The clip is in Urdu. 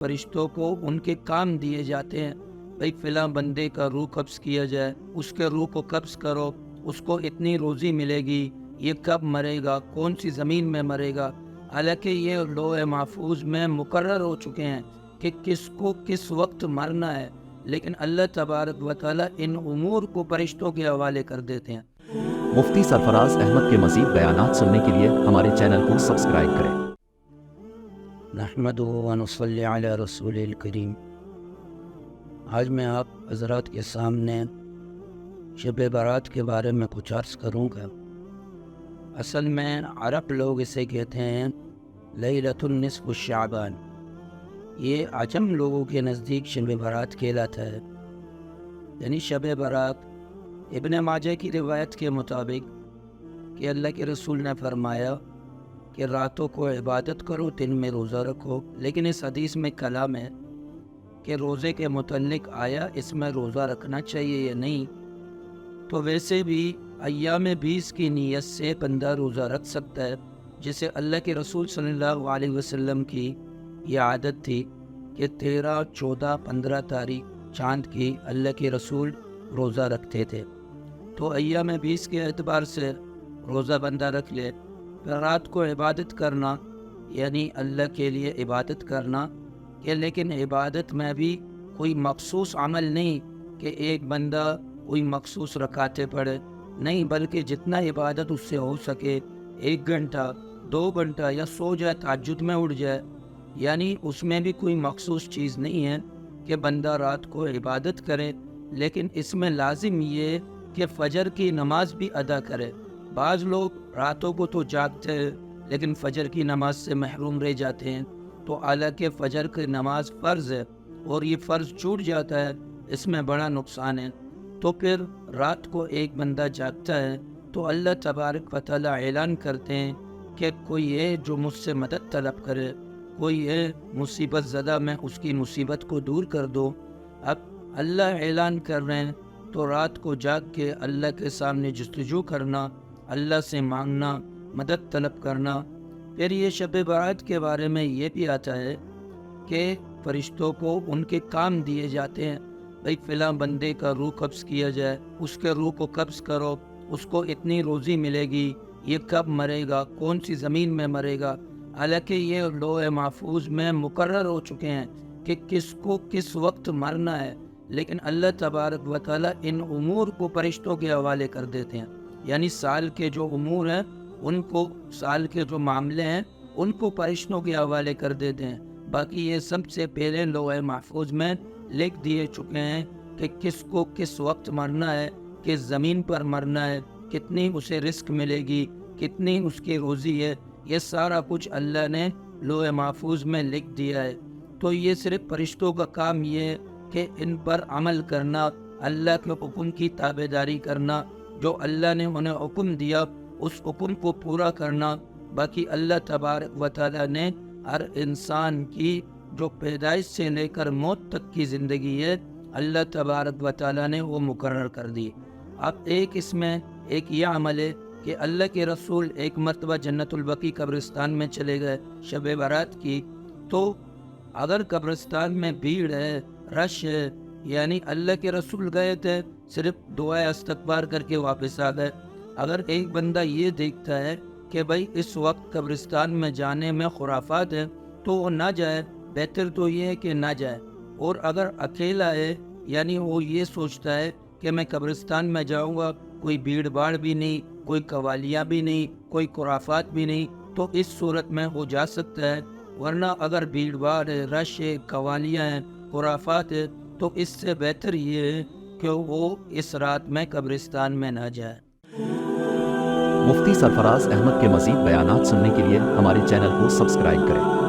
فرشتوں کو ان کے کام دیے جاتے ہیں، بھئی فلاں بندے کا روح قبض کیا جائے، اس کے روح کو قبض کرو، اس کو اتنی روزی ملے گی، یہ کب مرے گا، کون سی زمین میں مرے گا۔ حالانکہ یہ لوح محفوظ میں مقرر ہو چکے ہیں کہ کس کو کس وقت مرنا ہے، لیکن اللہ تبارک و تعالیٰ ان امور کو فرشتوں کے حوالے کر دیتے ہیں۔ مفتی سرفراز احمد کے مزید بیانات سننے کے لیے ہمارے چینل کو سبسکرائب کریں۔ نحمدہ و نصلی علی رسول الکریم۔ آج میں آپ حضرات کے سامنے شب برات کے بارے میں کچھ عرض کروں گا۔ اصل میں عرب لوگ اسے کہتے ہیں لیلۃ النصف شعبان، یہ عجم لوگوں کے نزدیک شب برات کہلاتا ہے۔ یعنی شب برات ابن ماجہ کی روایت کے مطابق کہ اللہ کے رسول نے فرمایا کہ راتوں کو عبادت کرو، دن میں روزہ رکھو، لیکن اس حدیث میں کلام ہے کہ روزے کے متعلق آیا اس میں روزہ رکھنا چاہیے یا نہیں۔ تو ویسے بھی ایام 20 کی نیت سے بندہ روزہ رکھ سکتا ہے، جسے اللہ کے رسول صلی اللہ علیہ وسلم کی یہ عادت تھی کہ 13، 14، 15 تاریخ چاند کی اللہ کے رسول روزہ رکھتے تھے۔ تو ایام 20 کے اعتبار سے روزہ بندہ رکھ لے، پھر رات کو عبادت کرنا، یعنی اللہ کے لیے عبادت کرنا، کہ لیکن عبادت میں بھی کوئی مخصوص عمل نہیں کہ ایک بندہ کوئی مخصوص رکعتیں پڑھے، نہیں، بلکہ جتنا عبادت اس سے ہو سکے، 1 گھنٹہ 2 گھنٹہ یا سو جائے، تہجد میں اٹھ جائے، یعنی اس میں بھی کوئی مخصوص چیز نہیں ہے کہ بندہ رات کو عبادت کرے، لیکن اس میں لازم یہ کہ فجر کی نماز بھی ادا کرے۔ بعض لوگ راتوں کو تو جاگتے ہیں لیکن فجر کی نماز سے محروم رہ جاتے ہیں، تو حالانکہ فجر کی نماز فرض ہے اور یہ فرض چھوٹ جاتا ہے، اس میں بڑا نقصان ہے۔ تو پھر رات کو ایک بندہ جاگتا ہے تو اللہ تبارک و تعالیٰ اعلان کرتے ہیں کہ کوئی ہے جو مجھ سے مدد طلب کرے، کوئی ہے مصیبت زدہ، میں اس کی مصیبت کو دور کر دو۔ اب اللہ اعلان کر رہے ہیں تو رات کو جاگ کے اللہ کے سامنے جستجو کرنا، اللہ سے مانگنا، مدد طلب کرنا۔ پھر یہ شب برات کے بارے میں یہ بھی آتا ہے کہ فرشتوں کو ان کے کام دیے جاتے ہیں، بھئی فلاں بندے کا روح قبض کیا جائے، اس کے روح کو قبض کرو، اس کو اتنی روزی ملے گی، یہ کب مرے گا، کون سی زمین میں مرے گا۔ حالانکہ یہ لوح محفوظ میں مقرر ہو چکے ہیں کہ کس کو کس وقت مرنا ہے، لیکن اللہ تبارک و تعالیٰ ان امور کو فرشتوں کے حوالے کر دیتے ہیں۔ یعنی سال کے جو امور ہیں ان کو، سال کے جو معاملے ہیں ان کو فرشتوں کے حوالے کر دیتے ہیں، باقی یہ سب سے پہلے لوح محفوظ میں لکھ دیے چکے ہیں کہ کس کو کس وقت مرنا ہے، کس زمین پر مرنا ہے، کتنی اسے رزق ملے گی، کتنی اس کی روزی ہے، یہ سارا کچھ اللہ نے لوح محفوظ میں لکھ دیا ہے۔ تو یہ صرف فرشتوں کا کام یہ ہے کہ ان پر عمل کرنا، اللہ کے حکم کی تابعداری کرنا، جو اللہ نے انہیں حکم دیا اس حکم کو پورا کرنا۔ باقی اللہ تبارک و تعالیٰ نے ہر انسان کی جو پیدائش سے لے کر موت تک کی زندگی ہے، اللہ تبارک و تعالیٰ نے وہ مقرر کر دی۔ اب ایک اس میں ایک یہ عمل ہے کہ اللہ کے رسول ایک مرتبہ جنت البقیع قبرستان میں چلے گئے شب برات کی، تو اگر قبرستان میں بھیڑ ہے، رش ہے، یعنی اللہ کے رسول گئے تھے صرف دعائے استغفار کر کے واپس آ گئے، اگر ایک بندہ یہ دیکھتا ہے کہ بھائی اس وقت قبرستان میں جانے میں خرافات ہیں تو وہ نہ جائے، بہتر تو یہ ہے کہ نہ جائے۔ اور اگر اکیلا ہے، یعنی وہ یہ سوچتا ہے کہ میں قبرستان میں جاؤں گا، کوئی بھیڑ باڑ بھی نہیں، کوئی قوالیاں بھی نہیں، کوئی خرافات بھی نہیں، تو اس صورت میں وہ جا سکتا ہے۔ ورنہ اگر بھیڑ باڑ ہے، رش ہے، قوالیاں ہیں، خرافات ہے، تو اس سے بہتر یہ ہے کہ وہ اس رات میں قبرستان میں نہ جائے۔ مفتی سرفراز احمد کے مزید بیانات سننے کے لیے ہمارے چینل کو سبسکرائب کریں۔